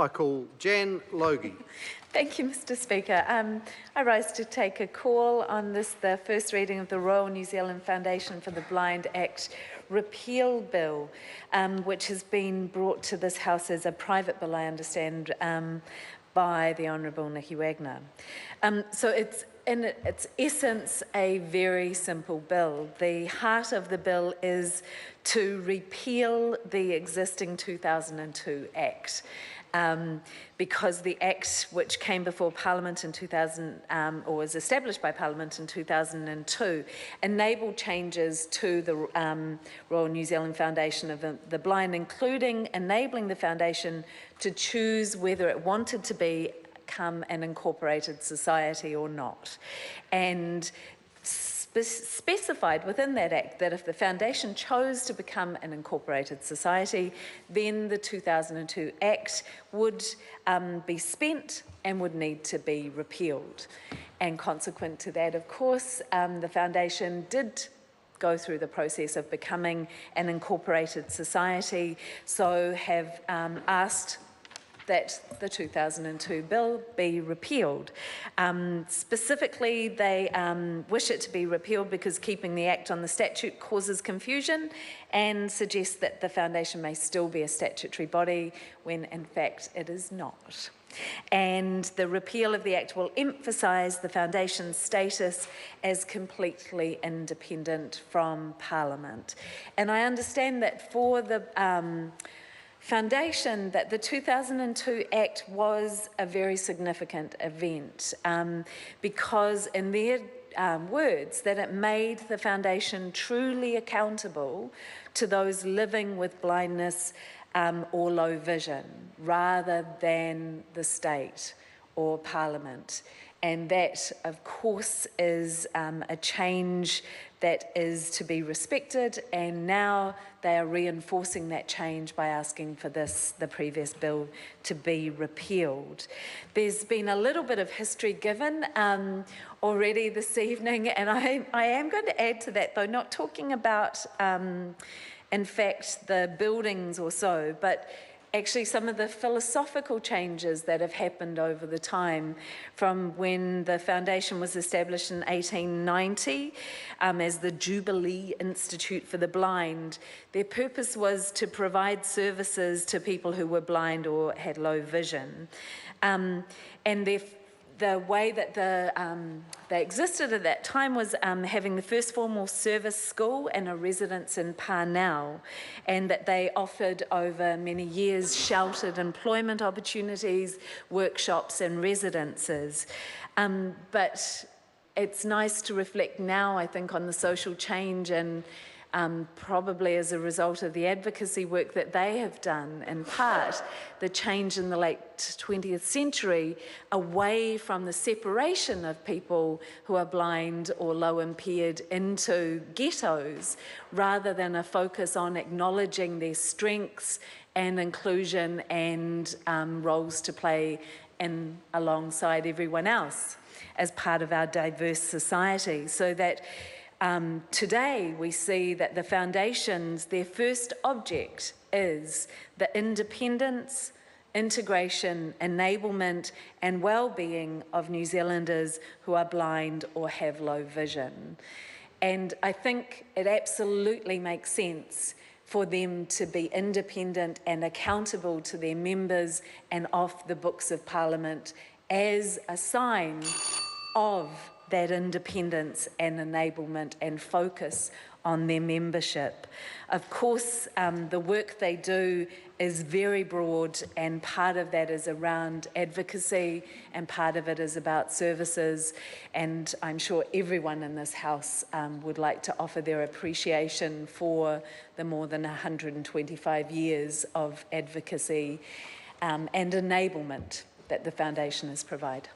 I call Jan Logie. Thank you, Mr. Speaker. I rise to take a call on this, the first reading of the Royal New Zealand Foundation for the Blind Act Repeal Bill, which has been brought to this House as a private bill, I understand, by the Honourable Nicky Wagner. So it's in its essence a very simple bill. The heart of the bill is to repeal the existing 2002 Act. Because the Act, which came before Parliament in 2000, or was established by Parliament in 2002, enabled changes to the Royal New Zealand Foundation of the Blind, including enabling the Foundation to choose whether it wanted to become an incorporated society or not. And specified within that Act that if the Foundation chose to become an incorporated society, then the 2002 Act would be spent and would need to be repealed. And consequent to that, of course, the Foundation did go through the process of becoming an incorporated society, so have asked that the 2002 bill be repealed. Specifically, they wish it to be repealed because keeping the Act on the statute causes confusion and suggests that the Foundation may still be a statutory body when in fact it is not. And the repeal of the Act will emphasise the Foundation's status as completely independent from Parliament. And I understand that for the Foundation, that the 2002 Act was a very significant event because in their words that it made the Foundation truly accountable to those living with blindness or low vision rather than the state or Parliament. And that, of course, is a change that is to be respected, and now they are reinforcing that change by asking for the previous bill to be repealed. There's been a little bit of history given already this evening, and I am going to add to that, though, not talking about, in fact, the buildings or so, but actually some of the philosophical changes that have happened over the time from when the Foundation was established in 1890 as the Jubilee Institute for the Blind. Their purpose was to provide services to people who were blind or had low vision. And the way that they existed at that time was having the first formal service school and a residence in Parnell, and that they offered over many years sheltered employment opportunities, workshops and residences. But it's nice to reflect now, I think, on the social change and probably as a result of the advocacy work that they have done, in part, the change in the late 20th century away from the separation of people who are blind or low impaired into ghettos, rather than a focus on acknowledging their strengths and inclusion and roles to play in alongside everyone else as part of our diverse society, so that today we see that the Foundation's, their first object is the independence, integration, enablement and well-being of New Zealanders who are blind or have low vision. And I think it absolutely makes sense for them to be independent and accountable to their members and off the books of Parliament as a sign of that independence and enablement and focus on their membership. Of course, the work they do is very broad, and part of that is around advocacy and part of it is about services, and I'm sure everyone in this House would like to offer their appreciation for the more than 125 years of advocacy and enablement that the Foundation has provided.